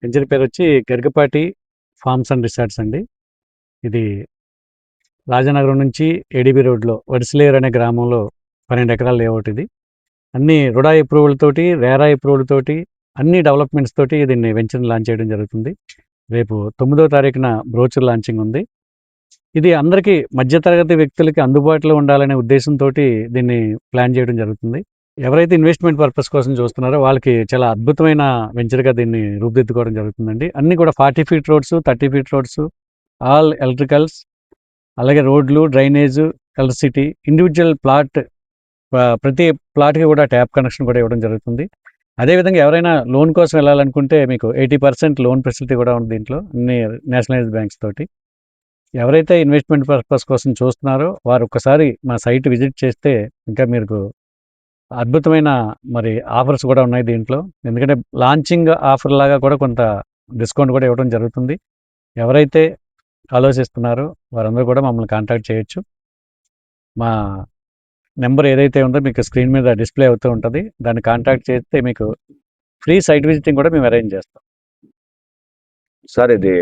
Venture పేరు వచ్చి Garikapati forms and resorts అండి. ఇది రాజానగరం నుంచి ఏడీబీ రోడ్లో వడిసిలేరు అనే గ్రామంలో 12 ఎకరాల లేఅవుట్ ఇది. అన్ని రుడా అప్రూవల్ తోటి, రేరా అప్రూవల్ తోటి, అన్ని డెవలప్మెంట్స్ తోటి దీన్ని వెంచర్ని లాంచ్ చేయడం జరుగుతుంది. రేపు 9వ తారీఖున బ్రోచర్ లాంచింగ్ ఉంది. ఇది అందరికీ మధ్యతరగతి వ్యక్తులకి అందుబాటులో ఉండాలనే ఉద్దేశంతో దీన్ని ప్లాన్ చేయడం జరుగుతుంది. ఎవరైతే ఇన్వెస్ట్మెంట్ పర్పస్ కోసం చూస్తున్నారో వాళ్ళకి చాలా అద్భుతమైన వెంచర్గా దీన్ని రూపుదిద్దుకోవడం జరుగుతుందండి. అన్ని కూడా 40 feet roads, 30 feet roads, all electricals, అలాగే రోడ్లు, డ్రైనేజ్, ఎలక్ట్రిసిటీ, ఇండివిజువల్ ప్లాట్, ప్రతి ప్లాట్కి కూడా ట్యాప్ కనెక్షన్ కూడా ఇవ్వడం జరుగుతుంది. అదేవిధంగా ఎవరైనా లోన్ కోసం వెళ్ళాలనుకుంటే మీకు 80% లోన్ ఫెసిలిటీ కూడా ఉంది దీంట్లో, అన్ని నేషనలైజ్డ్ బ్యాంక్స్ తోటి. ఎవరైతే ఇన్వెస్ట్మెంట్ పర్పస్ కోసం చూస్తున్నారో వారు ఒక్కసారి మా సైట్ విజిట్ చేస్తే ఇంకా మీకు అద్భుతమైన మరి ఆఫర్స్ కూడా ఉన్నాయి దీంట్లో. ఎందుకంటే లాంచింగ్ ఆఫర్ లాగా కూడా కొంత డిస్కౌంట్ కూడా ఇవ్వడం జరుగుతుంది. ఎవరైతే ఆలోచిస్తున్నారో వారందరూ కూడా మమ్మల్ని కాంటాక్ట్ చేయొచ్చు. మా నెంబర్ ఏదైతే ఉందో మీకు స్క్రీన్ మీద డిస్ప్లే అవుతూ ఉంటుంది. దాన్ని కాంటాక్ట్ చేస్తే మీకు ఫ్రీ సైట్ విజిటింగ్ కూడా మేము అరేంజ్ చేస్తాం. సార్ ఇది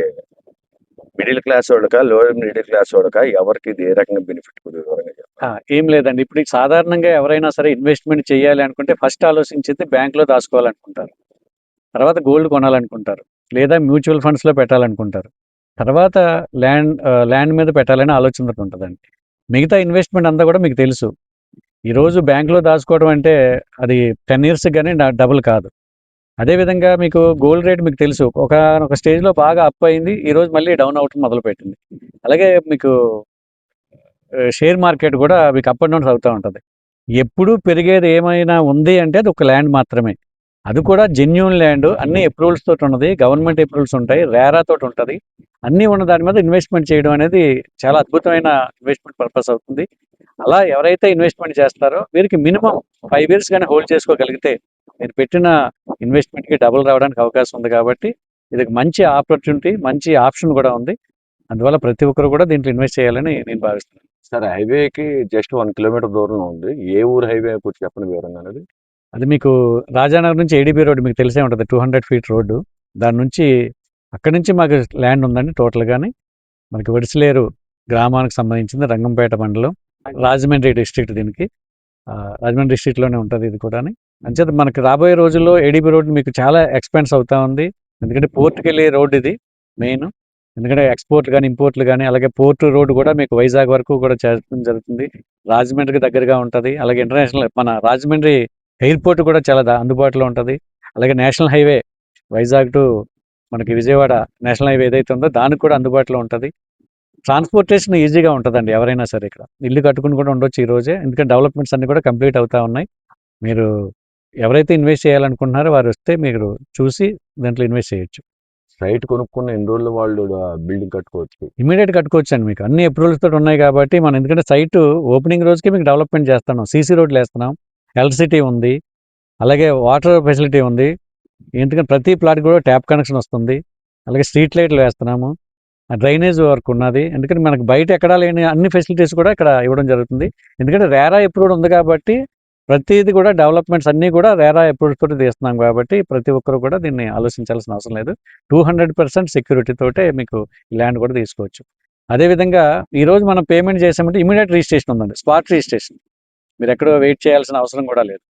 మిడిల్ క్లాస్ వాడుకా, లోయర్ మిడిల్ క్లాస్ వాడుకా, ఎవరికి ఇది ఏ రకంగా బెనిఫిట్ వివరంగా చెప్పండి. ఏం లేదండి, ఇప్పుడు సాధారణంగా ఎవరైనా సరే ఇన్వెస్ట్మెంట్ చేయాలి అనుకుంటే ఫస్ట్ ఆలోచించింది బ్యాంక్లో దాచుకోవాలనుకుంటారు, తర్వాత గోల్డ్ కొనాలనుకుంటారు, లేదా మ్యూచువల్ ఫండ్స్లో పెట్టాలనుకుంటారు, తర్వాత ల్యాండ్ మీద పెట్టాలని ఆలోచన ఉంటుందండి. మిగతా ఇన్వెస్ట్మెంట్ అంతా కూడా మీకు తెలుసు. ఈరోజు బ్యాంకులో దాచుకోవడం అంటే అది 10 years కానీ డబుల్ కాదు. అదేవిధంగా మీకు గోల్డ్ రేట్ మీకు తెలుసు, ఒక స్టేజ్లో బాగా అప్ అయింది, ఈరోజు మళ్ళీ డౌన్ అవటం మొదలుపెట్టింది. అలాగే మీకు షేర్ మార్కెట్ కూడా మీకు అప్ అండ్ డౌన్స్ అవుతూ ఉంటుంది. ఎప్పుడు పెరిగేది ఏమైనా ఉంది అంటే అది ఒక ల్యాండ్ మాత్రమే. అది కూడా జెన్యూన్ ల్యాండ్, అన్ని అప్రూవల్స్ తోటి ఉన్నది, గవర్నమెంట్ అప్రూవల్స్ ఉంటాయి, రేరా తోటి ఉంటుంది. అన్నీ ఉన్న దాని మీద ఇన్వెస్ట్మెంట్ చేయడం అనేది చాలా అద్భుతమైన ఇన్వెస్ట్మెంట్ పర్పస్ అవుతుంది. అలా ఎవరైతే ఇన్వెస్ట్మెంట్ చేస్తారో వీరికి మినిమం 5 years కానీ హోల్డ్ చేసుకోగలిగితే మీరు పెట్టిన ఇన్వెస్ట్మెంట్కి డబుల్ రావడానికి అవకాశం ఉంది. కాబట్టి ఇది మంచి ఆపర్చునిటీ, మంచి ఆప్షన్ కూడా ఉంది. అందువల్ల ప్రతి ఒక్కరు కూడా దీంట్లో ఇన్వెస్ట్ చేయాలని నేను భావిస్తున్నాను. సార్ హైవేకి జస్ట్ 1 kilometer దూరంలో ఉంది. ఏ ఊరు హైవే కొంచెం చెప్పండి వివరంగా అనేది. అది మీకు రాజానగర్ నుంచి ఏడీబీ రోడ్ మీకు తెలిసే ఉంటుంది, 200 feet రోడ్డు. దాని నుంచి అక్కడి నుంచి మాకు ల్యాండ్ ఉందండి టోటల్గాని. మనకి వడిసిలేరు గ్రామానికి సంబంధించింది, రంగంపేట మండలం, రాజమండ్రి డిస్ట్రిక్ట్. దీనికి రాజమండ్రి డిస్ట్రిక్ట్లోనే ఉంటుంది ఇది కూడా. అంచేత మనకి రాబోయే రోజుల్లో ఏడీబీ రోడ్ మీకు చాలా ఎక్స్పెన్స్ అవుతా ఉంది. ఎందుకంటే పోర్ట్కి వెళ్ళే రోడ్ ఇది మెయిన్. ఎందుకంటే ఎక్స్పోర్ట్లు కానీ ఇంపోర్ట్లు కానీ, అలాగే పోర్ట్ రోడ్ కూడా మీకు వైజాగ్ వరకు కూడా చేయడం జరుగుతుంది. రాజమండ్రికి దగ్గరగా ఉంటుంది. అలాగే ఇంటర్నేషనల్ మన రాజమండ్రి ఎయిర్పోర్ట్ కూడా చాలా అందుబాటులో ఉంటుంది. అలాగే నేషనల్ హైవే వైజాగ్ టు మనకి విజయవాడ నేషనల్ హైవే ఏదైతే ఉందో దానికి కూడా అందుబాటులో ఉంటుంది. ట్రాన్స్పోర్టేషన్ ఈజీగా ఉంటుందండి. ఎవరైనా సరే ఇక్కడ ఇల్లు కట్టుకుని కూడా ఉండొచ్చు ఈ రోజే, ఎందుకంటే డెవలప్మెంట్స్ అన్ని కూడా కంప్లీట్ అవుతా ఉన్నాయి. మీరు ఎవరైతే ఇన్వెస్ట్ చేయాలనుకుంటున్నారో వారు వస్తే మీరు చూసి దాంట్లో ఇన్వెస్ట్ చేయొచ్చు. సైట్ కొనుక్కున్న ఎన్ని రోజులు వాళ్ళు బిల్డింగ్ కట్టుకోవచ్చు? ఇమీడియట్ కట్టుకోవచ్చు అండి. మీకు అన్ని అప్రూవల్స్ తోటి ఉన్నాయి కాబట్టి మనం, ఎందుకంటే సైట్ ఓపెనింగ్ రోజుకి మీకు డెవలప్మెంట్ చేస్తున్నాం. సీసీ రోడ్లు వేస్తున్నాం, ఎలక్ట్రిసిటీ ఉంది, అలాగే వాటర్ ఫెసిలిటీ ఉంది. ఎందుకంటే ప్రతి ప్లాట్ కూడా ట్యాప్ కనెక్షన్ వస్తుంది. అలాగే స్ట్రీట్ లైట్లు వేస్తున్నాము, డ్రైనేజ్ వర్క్ ఉన్నది. ఎందుకంటే మనకు బయట ఎక్కడా లేని అన్ని ఫెసిలిటీస్ కూడా ఇక్కడ ఇవ్వడం జరుగుతుంది. ఎందుకంటే రేరా అప్రూవ్డ్ ఉంది కాబట్టి ప్రతిదీ కూడా డెవలప్మెంట్స్ అన్నీ కూడా రేరా అప్రూవ్డ్ తోటి తీస్తున్నాం కాబట్టి ప్రతి ఒక్కరు కూడా దీన్ని ఆలోచించాల్సిన అవసరం లేదు. 200% సెక్యూరిటీ తోటే మీకు ల్యాండ్ కూడా తీసుకోవచ్చు. అదేవిధంగా ఈరోజు మనం పేమెంట్ చేసామంటే ఇమీడియట్ రిజిస్ట్రేషన్ ఉందండి, స్పాట్ రిజిస్ట్రేషన్. మీరు ఎక్కడో వెయిట్ చేయాల్సిన అవసరం కూడా లేదు.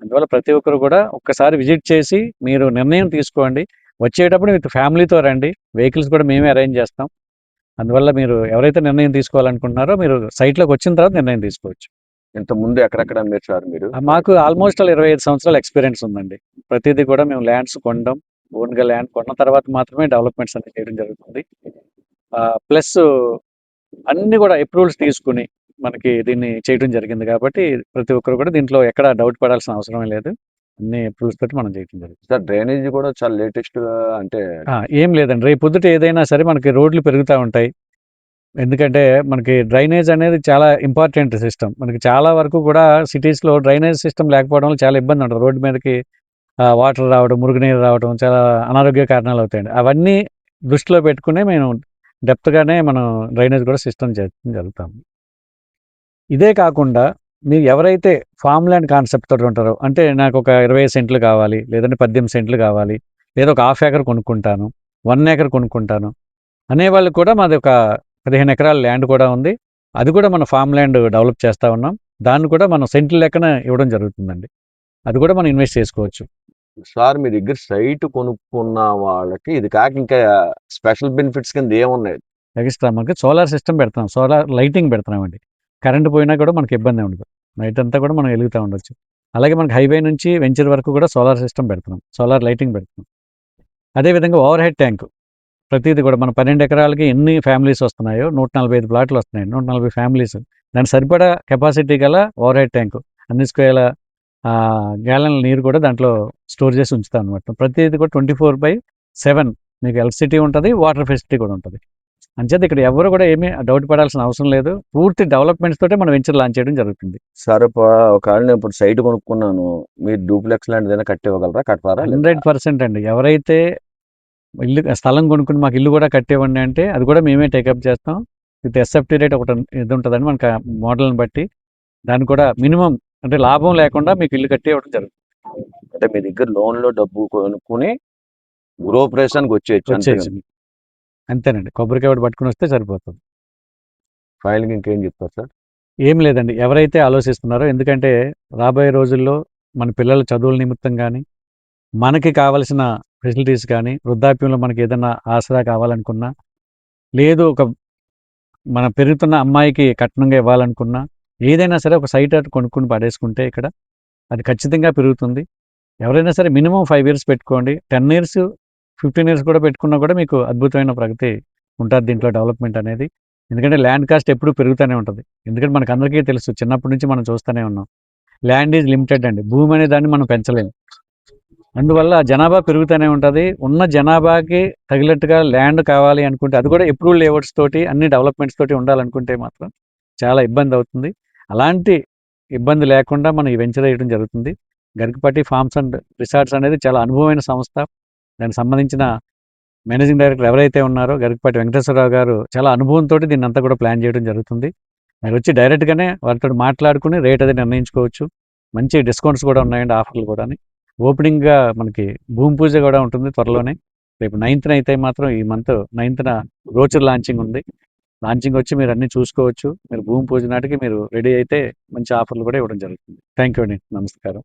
అందువల్ల ప్రతి ఒక్కరు కూడా ఒక్కసారి విజిట్ చేసి మీరు నిర్ణయం తీసుకోండి. వచ్చేటప్పుడు మీకు ఫ్యామిలీతో రండి, వెహికల్స్ కూడా మేమే అరేంజ్ చేస్తాం. అందువల్ల మీరు ఎవరైతే నిర్ణయం తీసుకోవాలనుకుంటున్నారో మీరు సైట్లోకి వచ్చిన తర్వాత నిర్ణయం తీసుకోవచ్చు. ఇంతకుముందు ఎక్కడెక్కడ అమ్మారు సార్ మీరు? మాకు ఆల్మోస్ట్ 25 సంవత్సరాల ఎక్స్పీరియన్స్ ఉందండి. ప్రతిదీ కూడా మేము ల్యాండ్స్ కొనడం, ఓన్గా ల్యాండ్ కొన్న తర్వాత మాత్రమే డెవలప్మెంట్స్ అన్ని చేయడం జరుగుతుంది. ప్లస్ అన్ని కూడా అప్రూవల్స్ తీసుకుని మనకి దీన్ని చేయడం జరిగింది కాబట్టి ప్రతి ఒక్కరు కూడా దీంట్లో ఎక్కడ డౌట్ పడాల్సిన అవసరం లేదు. అన్ని అప్రూవల్స్ తోటి మనం చేయడం జరుగుతుంది. సార్ డ్రైనేజ్ కూడా చాలా లేటెస్ట్గా అంటే ఏం లేదండి, రేపు పొద్దుట ఏదైనా సరే మనకి రోడ్లు పెరుగుతూ ఉంటాయి. ఎందుకంటే మనకి డ్రైనేజ్ అనేది చాలా ఇంపార్టెంట్ సిస్టమ్. మనకి చాలా వరకు కూడా సిటీస్లో డ్రైనేజ్ సిస్టమ్ లేకపోవడం వల్ల చాలా ఇబ్బంది ఉంటుంది. రోడ్డు మీదకి వాటర్ రావడం, మురుగునీరు రావడం, చాలా అనారోగ్య కారణాలు అవుతాయండి. అవన్నీ దృష్టిలో పెట్టుకునే మేము డెప్త్గానే మనం డ్రైనేజ్ కూడా సిస్టమ్ చేయడం జరుగుతాం. ఇదే కాకుండా మీరు ఎవరైతే ఫామ్ ల్యాండ్ కాన్సెప్ట్ తోటి ఉంటారో, అంటే నాకు ఒక 20 సెంట్లు కావాలి, లేదంటే 18 సెంట్లు కావాలి, లేదా ఒక హాఫ్ ఏకర్ కొనుక్కుంటాను, 1 ఏకర్ కొనుక్కుంటాను అనేవాళ్ళు కూడా మాది ఒక 15 ఎకరాల ల్యాండ్ కూడా ఉంది. అది కూడా మన ఫామ్ ల్యాండ్ డెవలప్ చేస్తా ఉన్నాం. దాన్ని కూడా మనం సెంట్ల లెక్కన ఇవ్వడం జరుగుతుందండి. అది కూడా మనం ఇన్వెస్ట్ చేసుకోవచ్చు. సార్ మీ దగ్గర సైట్ కొనుక్కున్న వాళ్ళకి ఇది కాక ఇంకా స్పెషల్ బెనిఫిట్స్ కింద ఏమున్నాయి? ఎక్స్ట్రా మనకి సోలార్ సిస్టమ్ పెడుతున్నాం. సోలార్ లైటింగ్ పెడుతున్నామండి. కరెంట్ పోయినా కూడా మనకి ఇబ్బంది ఉండదు. నైట్ అంతా కూడా మనం వెలుగుతా ఉండొచ్చు. అలాగే మనకి హైవే నుంచి వెంచర్ వరకు కూడా సోలార్ సిస్టమ్ పెడుతున్నాం. సోలార్ లైటింగ్ పెడుతున్నాం. అదేవిధంగా ఓవర్ హెడ్ ట్యాంక్ ప్రతిది కూడా మన 12 ఎకరాలకి ఎన్ని ఫ్యామిలీస్ వస్తున్నాయో 145 ప్లాట్లు వస్తున్నాయి. 140 ఫ్యామిలీస్. దానికి సరిపడా కెపాసిటీ గల ఓవర్ హెడ్ ట్యాంక్. అన్ని స్క్వేర్ల గ్యాలన్ల నీరు కూడా దాంట్లో స్టోర్ చేసి ఉంచుతాం అనమాట. ప్రతిది కూడా 24/7 మీకు ఎలక్ట్రిసిటీ ఉంటుంది, వాటర్ ఫెసిలిటీ కూడా ఉంటుంది. అంచేత ఇక్కడ ఎవరు కూడా ఏమీ డౌట్ పడాల్సిన అవసరం లేదు. పూర్తి డెవలప్మెంట్స్ తోటే మనం వెంచర్ లాంచ్ చేయడం జరుగుతుంది. సార్ ఒకవేళ నేను ఇప్పుడు సైట్ కొనుక్కున్నాను, మీరు డూప్లెక్స్ లాంటిది ఏదైనా కట్టివ్వగలరా? కడతారా? 100% అండి. ఎవరైతే స్థలం కొనుక్కుని మాకు ఇల్లు కూడా కట్టివ్వండి అంటే అది కూడా మేమే టేకప్ చేస్తాం. విత్ ఎస్ఎఫ్టీ రేట్ ఒకటి ఇది ఉంటుందండి మనకి మోడల్ని బట్టి. దాన్ని కూడా మినిమం అంటే లాభం లేకుండా మీకు ఇల్లు కట్టి ఇవ్వడం జరుగుతుంది. అంటే మీ దగ్గర లోన్లో డబ్బు కొనుక్కుని గృహప్రవేశానికి వచ్చేయచ్చు అంతే. వచ్చేసి అంతేనండి. కొబ్బరికాయ ఒకటి పట్టుకుని వస్తే సరిపోతుంది. ఫైనల్గా ఇంకేం చెప్తారు సార్? ఏం లేదండి. ఎవరైతే ఆలోచిస్తున్నారో, ఎందుకంటే రాబోయే రోజుల్లో మన పిల్లల చదువుల నిమిత్తం కానీ, మనకి కావలసిన ఫెసిలిటీస్ కానీ, వృద్ధాప్యంలో మనకి ఏదైనా ఆసరా కావాలనుకున్నా, లేదు ఒక మన పెరుగుతున్న అమ్మాయికి కట్నంగా ఇవ్వాలనుకున్నా, ఏదైనా సరే ఒక సైట్ అటు కొనుక్కుని పడేసుకుంటే ఇక్కడ అది ఖచ్చితంగా పెరుగుతుంది. ఎవరైనా సరే మినిమం 5 ఇయర్స్ పెట్టుకోండి. 10 ఇయర్స్, 15 ఇయర్స్ కూడా పెట్టుకున్నా కూడా మీకు అద్భుతమైన ప్రగతి ఉంటుంది దీంట్లో డెవలప్మెంట్ అనేది. ఎందుకంటే ల్యాండ్ కాస్ట్ ఎప్పుడూ పెరుగుతూనే ఉంటుంది. ఎందుకంటే మనకు అందరికీ తెలుసు, చిన్నప్పటి నుంచి మనం చూస్తూనే ఉన్నాం. ల్యాండ్ ఈజ్ లిమిటెడ్ అండి. భూమి అనే దాన్ని మనం పెంచలేము. అందువల్ల జనాభా పెరుగుతూనే ఉంటుంది. ఉన్న జనాభాకి తగినట్టుగా ల్యాండ్ కావాలి అనుకుంటే, అది కూడా అప్రూవల్ లేఅవుట్స్ తోటి అన్ని డెవలప్మెంట్స్ తోటి ఉండాలనుకుంటే మాత్రం చాలా ఇబ్బంది అవుతుంది. అలాంటి ఇబ్బంది లేకుండా మనం ఈ వెంచర్ వేయడం జరుగుతుంది. గరికపాటి ఫార్మ్స్ అండ్ రిసార్ట్స్ అనేది చాలా అనుభవమైన సంస్థ. దానికి సంబంధించిన మేనేజింగ్ డైరెక్టర్ ఎవరైతే ఉన్నారో గరికపాటి వెంకటేశ్వరరావు గారు చాలా అనుభవంతో దీన్ని అంతా కూడా ప్లాన్ చేయడం జరుగుతుంది. మీరు వచ్చి డైరెక్ట్గానే వారితో మాట్లాడుకుని రేట్ అది నిర్ణయించుకోవచ్చు. మంచి డిస్కౌంట్స్ కూడా ఉన్నాయండి, ఆఫర్లు కూడా. ఓపెనింగ్గా మనకి భూమి పూజ కూడా ఉంటుంది త్వరలోనే. రేపు 9th అయితే మాత్రం ఈ మంత్ 9th బ్రోచర్ లాంచింగ్ ఉంది. లాంచింగ్ వచ్చి మీరు అన్నీ చూసుకోవచ్చు. మీరు భూమి పూజ నాటికి మీరు రెడీ అయితే మంచి ఆఫర్లు కూడా ఇవ్వడం జరుగుతుంది. థ్యాంక్ యూ అండి. నమస్కారం.